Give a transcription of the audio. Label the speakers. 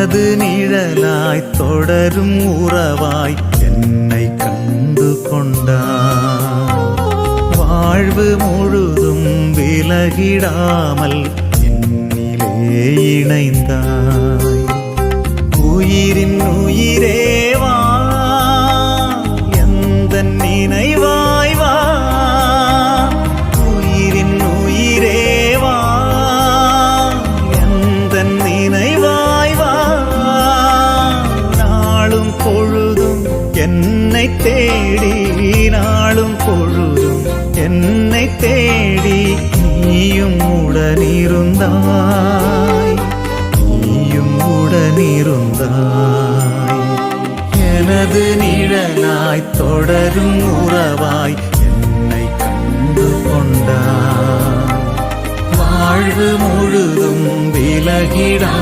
Speaker 1: எனது நிழலாய் தொடரும் உறவாய் என்னை கண்டு கொண்டாய். வாழ்வு முழுதும் விலகிடாமல் என்னிலே இணைந்தாய். உயிரின் உயிரேவா எந்த நினைவாய் வா. உயிரின் உயிரேவா எந்த நினைவாய் வா. நாளும் பொழுதும் என்னை தேடி, நாளும் பொழுதும் என்னை தேடி நீயும் உடனிருந்தாய், நீயும் உடனிருந்தாய். எனது நிழலாய் தொடரும் உறவாய் என்னை கண்டு கொண்டாய். வாழ்வு முழுதும் விலகிடா